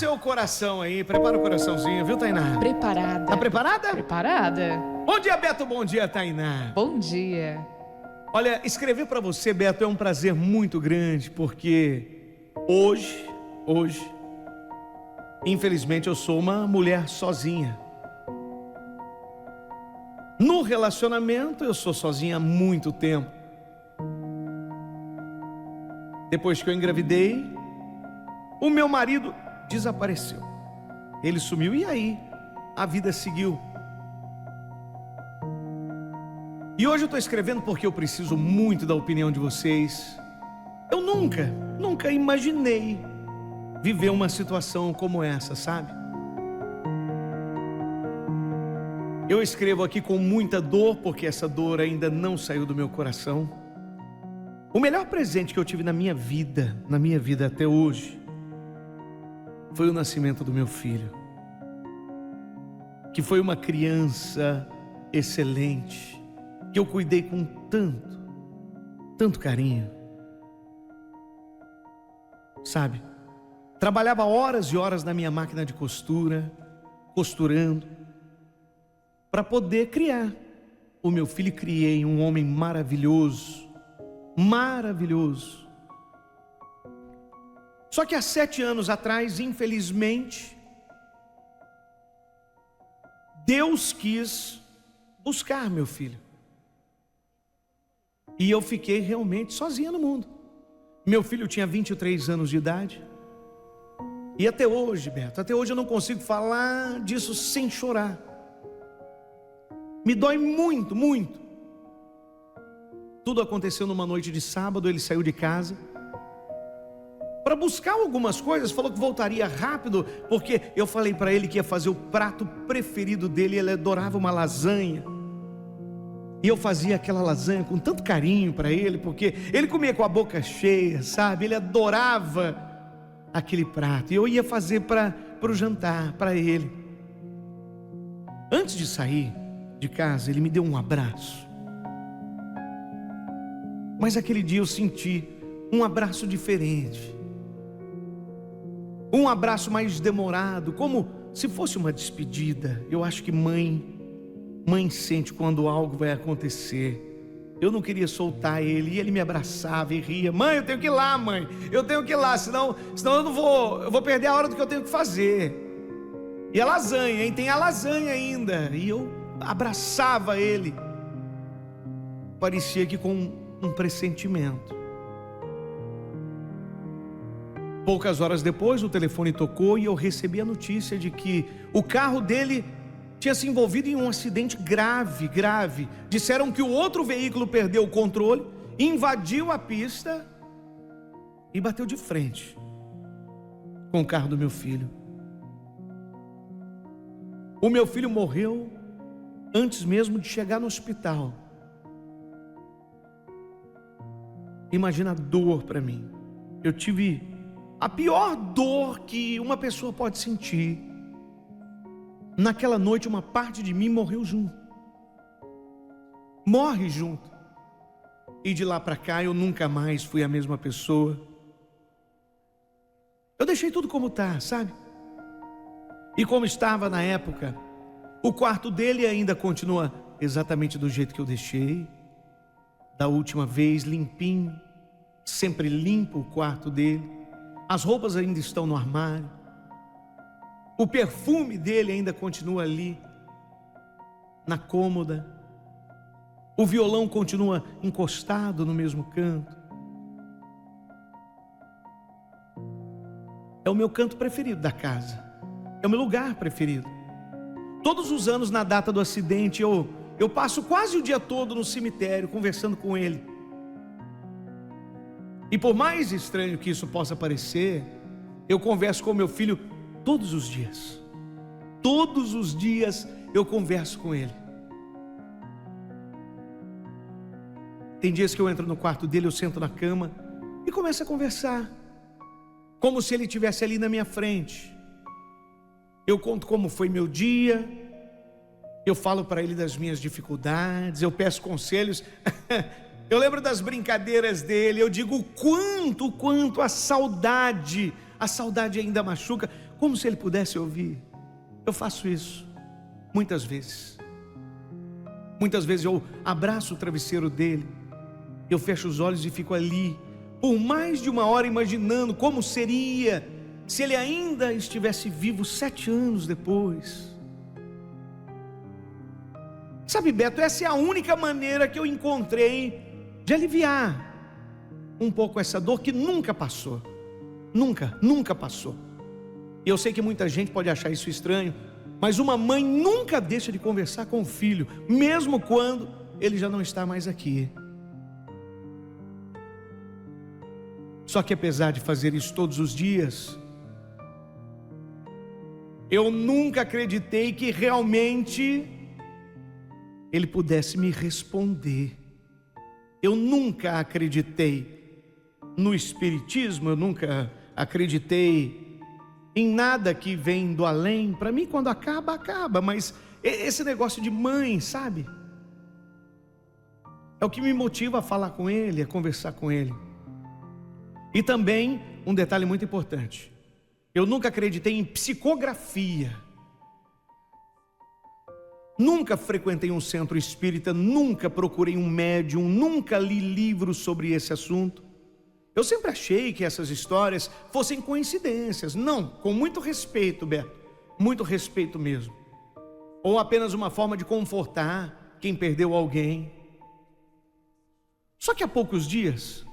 seu coração aí, prepara o coraçãozinho, viu, Tainá? Preparada. Tá preparada? Preparada. Bom dia, Beto, bom dia, Tainá. Bom dia. Olha, escrever pra você, Beto, é um prazer muito grande, porque hoje, infelizmente eu sou uma mulher sozinha. No relacionamento eu sou sozinha há muito tempo. Depois que eu engravidei, o meu marido desapareceu. Ele sumiu e aí a vida seguiu. E hoje eu estou escrevendo porque eu preciso muito da opinião de vocês. Eu nunca imaginei viver uma situação como essa, sabe? Eu escrevo aqui com muita dor, porque essa dor ainda não saiu do meu coração. O melhor presente que eu tive na minha vida até hoje, foi o nascimento do meu filho, que foi uma criança excelente, que eu cuidei com tanto carinho. Sabe? Trabalhava horas e horas na minha máquina de costura, costurando, para poder criar o meu filho. E criei um homem maravilhoso, maravilhoso. Só que há 7 anos atrás, infelizmente, Deus quis buscar meu filho. E eu fiquei realmente sozinha no mundo. Meu filho tinha 23 anos de idade. E até hoje, Beto, até hoje eu não consigo falar disso sem chorar. Me dói muito, muito. Tudo aconteceu numa noite de sábado. Ele saiu de casa para buscar algumas coisas, falou que voltaria rápido, porque eu falei para ele que ia fazer o prato preferido dele. Ele adorava uma lasanha, e eu fazia aquela lasanha com tanto carinho para ele, porque ele comia com a boca cheia, sabe? Ele adorava aquele prato, e eu ia fazer para o jantar, para ele. Antes de sair de casa, ele me deu um abraço. Mas aquele dia eu senti um abraço diferente, um abraço mais demorado, como se fosse uma despedida. Eu acho que mãe sente quando algo vai acontecer. Eu não queria soltar ele, e ele me abraçava e ria. Mãe, eu tenho que ir lá, mãe, eu tenho que ir lá, senão eu não vou, eu vou perder a hora do que eu tenho que fazer. E a lasanha, hein? Tem a lasanha ainda. E eu abraçava ele, parecia que com um pressentimento. Poucas horas depois, o telefone tocou e eu recebi a notícia de que o carro dele tinha se envolvido em um acidente grave. Disseram que o outro veículo perdeu o controle, invadiu a pista e bateu de frente com o carro do meu filho. O meu filho morreu antes mesmo de chegar no hospital. Imagina a dor para mim. Eu tive a pior dor que uma pessoa pode sentir. Naquela noite, uma parte de mim morreu junto. Morre junto. E de lá para cá eu nunca mais fui a mesma pessoa. Eu deixei tudo como está, sabe? E como estava na época, o quarto dele ainda continua exatamente do jeito que eu deixei. Da última vez, limpinho, sempre limpo o quarto dele. As roupas ainda estão no armário. O perfume dele ainda continua ali, na cômoda. O violão continua encostado no mesmo canto. É o meu canto preferido da casa. É o meu lugar preferido. Todos os anos, na data do acidente, eu passo quase o dia todo no cemitério conversando com ele. E por mais estranho que isso possa parecer, eu converso com meu filho todos os dias. Todos os dias eu converso com ele. Tem dias que eu entro no quarto dele, eu sento na cama e começo a conversar, como se ele estivesse ali na minha frente. Eu conto como foi meu dia, eu falo para ele das minhas dificuldades, eu peço conselhos. Eu lembro das brincadeiras dele, eu digo o quanto a saudade a saudade ainda machuca, como se ele pudesse ouvir. Eu faço isso muitas vezes. Muitas vezes eu abraço o travesseiro dele, eu fecho os olhos e fico ali por mais de 1 hora imaginando como seria se ele ainda estivesse vivo 7 anos depois. Sabe, Beto, essa é a única maneira que eu encontrei de aliviar um pouco essa dor que nunca passou. Nunca passou. E eu sei que muita gente pode achar isso estranho, mas uma mãe nunca deixa de conversar com o filho, mesmo quando ele já não está mais aqui. Só que apesar de fazer isso todos os dias, eu nunca acreditei que realmente ele pudesse me responder. Eu nunca acreditei no espiritismo, eu nunca acreditei em nada que vem do além. Para mim, quando acaba, acaba. Mas esse negócio de mãe, sabe? É o que me motiva a falar com ele, a conversar com ele. E também, um detalhe muito importante. Eu nunca acreditei em psicografia. Nunca frequentei um centro espírita, nunca procurei um médium, nunca li livros sobre esse assunto. Eu sempre achei que essas histórias fossem coincidências. Não, com muito respeito, Beto, muito respeito mesmo. Ou apenas uma forma de confortar quem perdeu alguém. Só que há poucos dias,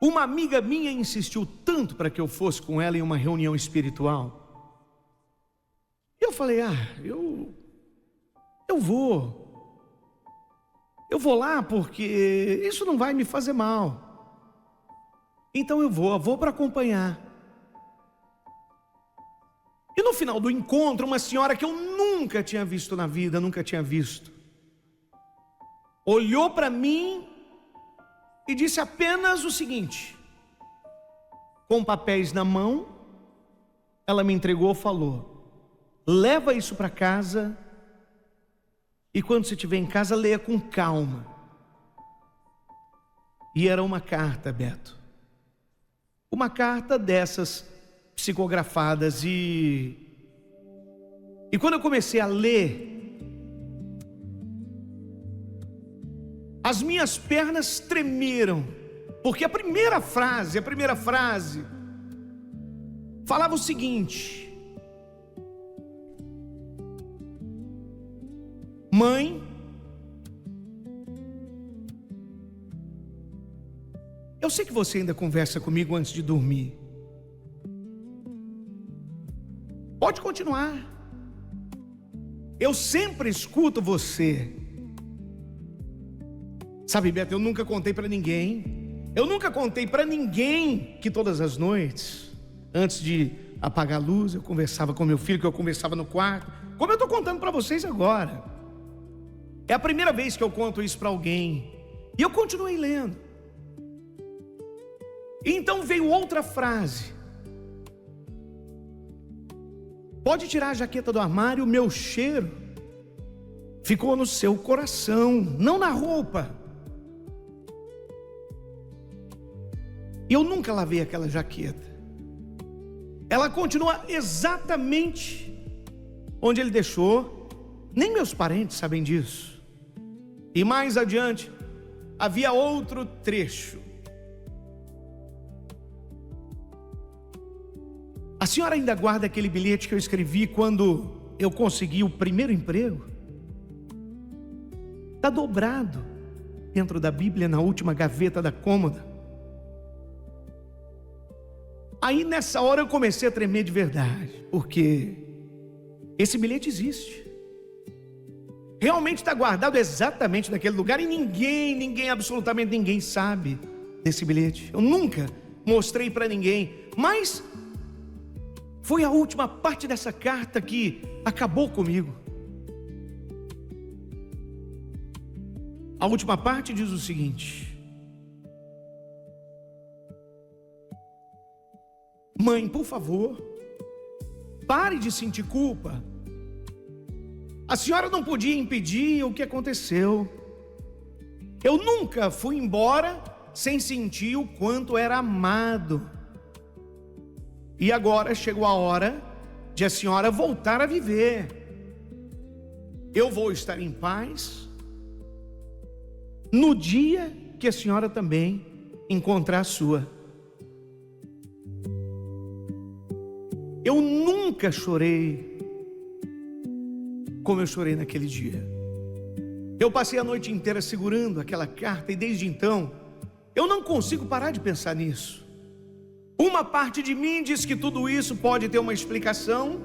uma amiga minha insistiu tanto para que eu fosse com ela em uma reunião espiritual. E eu falei, eu vou. Eu vou lá porque isso não vai me fazer mal. Então eu vou para acompanhar. E no final do encontro, uma senhora que eu nunca tinha visto na vida, olhou para mim e disse apenas o seguinte, com papéis na mão, ela me entregou, falou: leva isso para casa e quando você estiver em casa, leia com calma. E era uma carta, Beto. Uma carta dessas psicografadas e quando eu comecei a ler, as minhas pernas tremeram, porque a primeira frase falava o seguinte: mãe, eu sei que você ainda conversa comigo antes de dormir. Pode continuar. Eu sempre escuto você. Sabe, Beto, eu nunca contei para ninguém. Que todas as noites, antes de apagar a luz, eu conversava com meu filho, que eu conversava no quarto, como eu estou contando para vocês agora. É a primeira vez que eu conto isso para alguém. E eu continuei lendo. E então veio outra frase: pode tirar a jaqueta do armário, o meu cheiro ficou no seu coração, não na roupa. Eu nunca lavei aquela jaqueta. Ela continua exatamente onde ele deixou. Nem meus parentes sabem disso. E mais adiante havia outro trecho. A senhora ainda guarda aquele bilhete que eu escrevi quando eu consegui o primeiro emprego? Está dobrado dentro da Bíblia, na última gaveta da cômoda. Aí nessa hora eu comecei a tremer de verdade, porque esse bilhete existe. Realmente está guardado exatamente naquele lugar e ninguém, absolutamente ninguém sabe desse bilhete. Eu nunca mostrei para ninguém, mas foi a última parte dessa carta que acabou comigo. A última parte diz o seguinte: mãe, por favor, pare de sentir culpa. A senhora não podia impedir o que aconteceu. Eu nunca fui embora sem sentir o quanto era amado. E agora chegou a hora de a senhora voltar a viver. Eu vou estar em paz no dia que a senhora também encontrar a sua. Eu nunca chorei como eu chorei naquele dia. Eu passei a noite inteira segurando aquela carta e desde então eu não consigo parar de pensar nisso. Uma parte de mim diz que tudo isso pode ter uma explicação,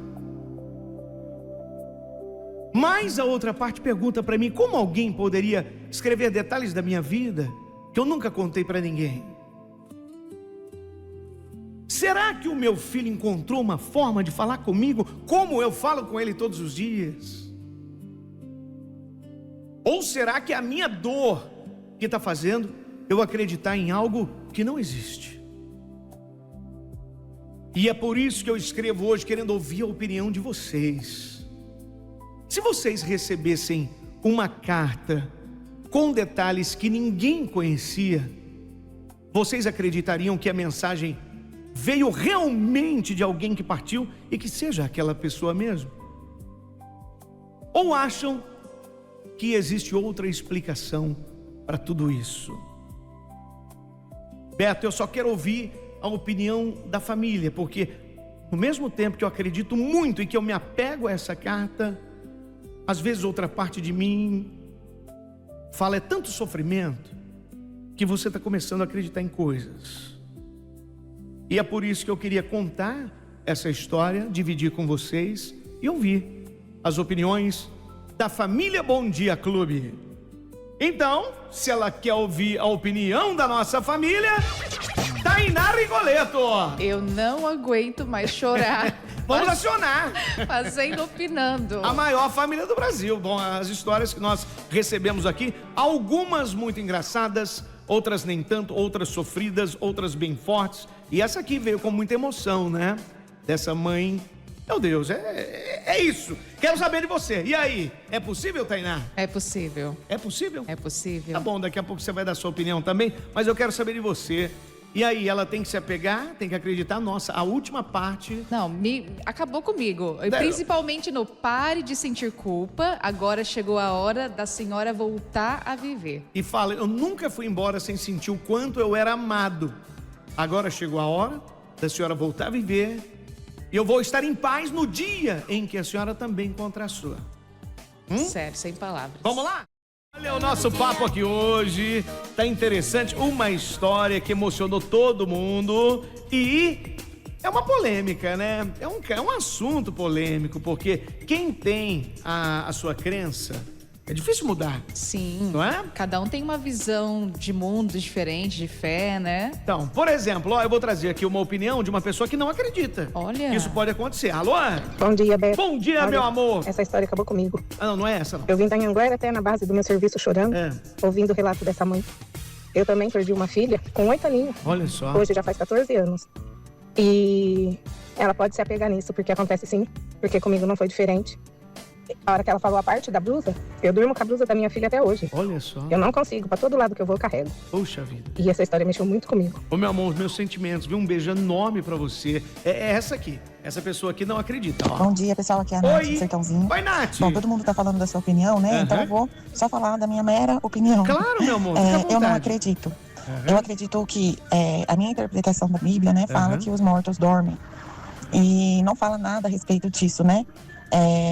mas a outra parte pergunta para mim como alguém poderia escrever detalhes da minha vida que eu nunca contei para ninguém. Será que o meu filho encontrou uma forma de falar comigo como eu falo com ele todos os dias? Ou será que é a minha dor que está fazendo eu acreditar em algo que não existe? E é por isso que eu escrevo hoje querendo ouvir a opinião de vocês. Se vocês recebessem uma carta com detalhes que ninguém conhecia, vocês acreditariam que a mensagem veio realmente de alguém que partiu e que seja aquela pessoa mesmo? Ou acham que existe outra explicação para tudo isso? Beto, eu só quero ouvir a opinião da família, porque no mesmo tempo que eu acredito muito e que eu me apego a essa carta, às vezes outra parte de mim fala, é tanto sofrimento que você está começando a acreditar em coisas. E é por isso que eu queria contar essa história, dividir com vocês e ouvir as opiniões da família Bom Dia Clube. Então, se ela quer ouvir a opinião da nossa família, Tainá Rigoletto. Eu não aguento mais chorar. Vamos acionar. Opinando. A maior família do Brasil. Bom, as histórias que nós recebemos aqui, algumas muito engraçadas, outras nem tanto, outras sofridas, outras bem fortes. E essa aqui veio com muita emoção, né? Dessa mãe. Meu Deus, é isso. Quero saber de você. E aí, é possível, Tainá? É possível. É possível? É possível. Tá bom, daqui a pouco você vai dar sua opinião também, mas eu quero saber de você. E aí, ela tem que se apegar, tem que acreditar. Nossa, a última parte... Não, acabou comigo. Principalmente no pare de sentir culpa. Agora chegou a hora da senhora voltar a viver. E fala, eu nunca fui embora sem sentir o quanto eu era amado. Agora chegou a hora da senhora voltar a viver. E eu vou estar em paz no dia em que a senhora também encontrar a sua. Sério, sem palavras. Vamos lá? Olha o nosso papo aqui hoje, tá interessante, uma história que emocionou todo mundo e é uma polêmica, né? É um assunto polêmico, porque quem tem a sua crença, é difícil mudar. Sim. Não é? Cada um tem uma visão de mundo diferente, de fé, né? Então, por exemplo, eu vou trazer aqui uma opinião de uma pessoa que não acredita. Olha. Isso pode acontecer. Alô? Bom dia, Beto. Bom dia, Olha, meu amor. Essa história acabou comigo. Ah, não é essa, não. Eu vim da Anhanguera até na base do meu serviço chorando, ouvindo o relato dessa mãe. Eu também perdi uma filha com 8 aninhos. Olha só. Hoje já faz 14 anos. E ela pode se apegar nisso, porque acontece sim, porque comigo não foi diferente. A hora que ela falou a parte da blusa, eu durmo com a blusa da minha filha até hoje. Olha só. Eu não consigo, pra todo lado que eu vou, eu carrego. Puxa vida. E essa história mexeu muito comigo. Ô, meu amor, os meus sentimentos, viu? Um beijo enorme pra você. É essa aqui. Essa pessoa aqui não acredita, ó. Bom dia, pessoal. Aqui é a Nath, do Sertãozinho. Oi, Nath. Bom, todo mundo tá falando da sua opinião, né? Então eu vou só falar da minha mera opinião. Claro, meu amor. Fica à vontade. Eu não acredito. Eu acredito que a minha interpretação da Bíblia, né, fala que os mortos dormem. E não fala nada a respeito disso, né?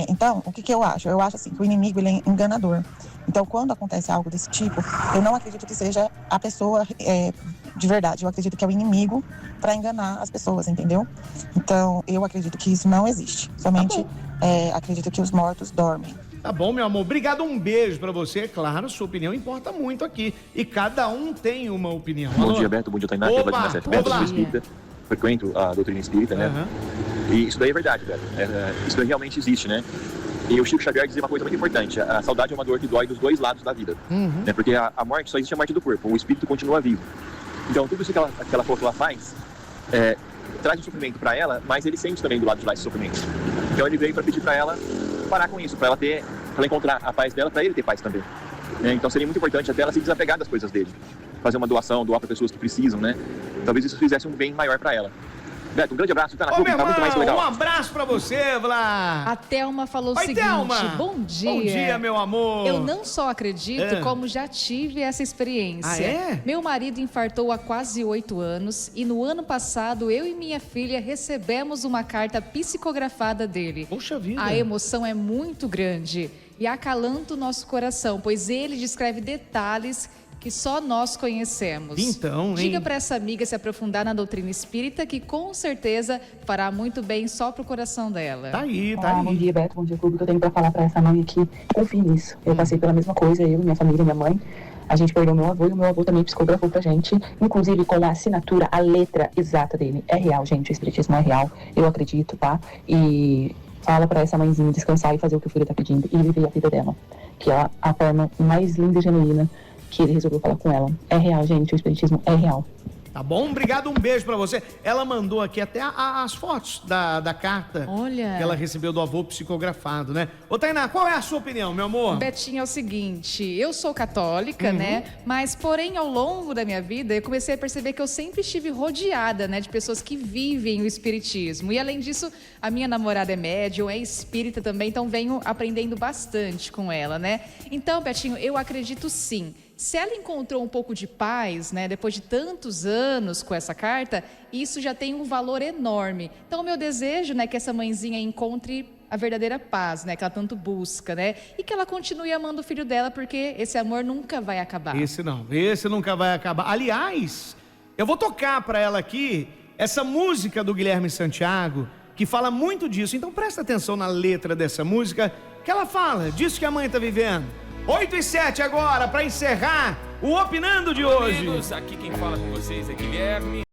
Então, o que eu acho? Eu acho assim, que o inimigo ele é enganador. Então, quando acontece algo desse tipo, eu não acredito que seja a pessoa de verdade. Eu acredito que é o inimigo para enganar as pessoas, entendeu? Então, eu acredito que isso não existe. Somente acredito que os mortos dormem. Tá bom, meu amor. Obrigado, um beijo pra você. Claro, sua opinião importa muito aqui. E cada um tem uma opinião. Bom dia, Beto. Bom dia, Tainá. Opa, Beto, sou espírita. Frequento a doutrina espírita, né? E isso daí é verdade, Beto. Isso daí realmente existe, né? E o Chico Xavier dizia uma coisa muito importante. A saudade é uma dor que dói dos dois lados da vida. Né? Porque a morte só existe a morte do corpo. O espírito continua vivo. Então, tudo isso que aquela pessoa faz traz um sofrimento para ela, mas ele sente também do lado de lá esse sofrimento. Então, ele veio para pedir para ela parar com isso, para ela encontrar a paz dela, para ele ter paz também. Então, seria muito importante até ela se desapegar das coisas dele. Fazer uma doação, doar para pessoas que precisam, né? Talvez isso fizesse um bem maior para ela. Beto, um grande abraço, tá na Ô, clube, meu tá muito mais que irmão, legal. um abraço pra você, Vlad. A Thelma falou o Oi, seguinte: Thelma. bom dia. Bom dia, meu amor. Eu não só acredito, como já tive essa experiência. Ah, é? Meu marido infartou há quase 8 anos e no ano passado eu e minha filha recebemos uma carta psicografada dele. Poxa vida. A emoção é muito grande e acalanta o nosso coração, pois ele descreve detalhes que só nós conhecemos. Então, hein? Diga para essa amiga se aprofundar na doutrina espírita, que com certeza fará muito bem só pro coração dela. Tá aí, tá aí. Bom dia, Beto. Bom dia, clube. Que eu tenho pra falar pra essa mãe aqui. Confie nisso. Eu passei pela mesma coisa, eu, minha família, minha mãe. A gente perdeu meu avô e o meu avô também psicografou pra gente, inclusive com a assinatura, a letra exata dele. É real, gente. O espiritismo é real. Eu acredito, tá? E fala pra essa mãezinha descansar e fazer o que o filho tá pedindo e viver a vida dela. Que é a forma mais linda e genuína que ele resolveu falar com ela. É real, gente. O espiritismo é real. Tá bom? Obrigado, um beijo pra você. Ela mandou aqui até as fotos da carta. Olha. Que ela recebeu do avô psicografado, né? Ô, Tainá, qual é a sua opinião, meu amor? Betinho, é o seguinte, eu sou católica, né? Mas, porém, ao longo da minha vida, eu comecei a perceber que eu sempre estive rodeada, né, de pessoas que vivem o espiritismo. E, além disso, a minha namorada é médium, é espírita também, então venho aprendendo bastante com ela, né? Então, Betinho, eu acredito sim. Se ela encontrou um pouco de paz, né, depois de tantos anos com essa carta, isso já tem um valor enorme. Então, o meu desejo, né, é que essa mãezinha encontre a verdadeira paz, né, que ela tanto busca, né, e que ela continue amando o filho dela, porque esse amor nunca vai acabar. Esse nunca vai acabar. Aliás, eu vou tocar pra ela aqui essa música do Guilherme Santiago, que fala muito disso. Então, presta atenção na letra dessa música, que ela fala disso que a mãe tá vivendo. 8h07 agora, para encerrar o Opinando de hoje. Amigos, aqui quem fala com vocês é Guilherme.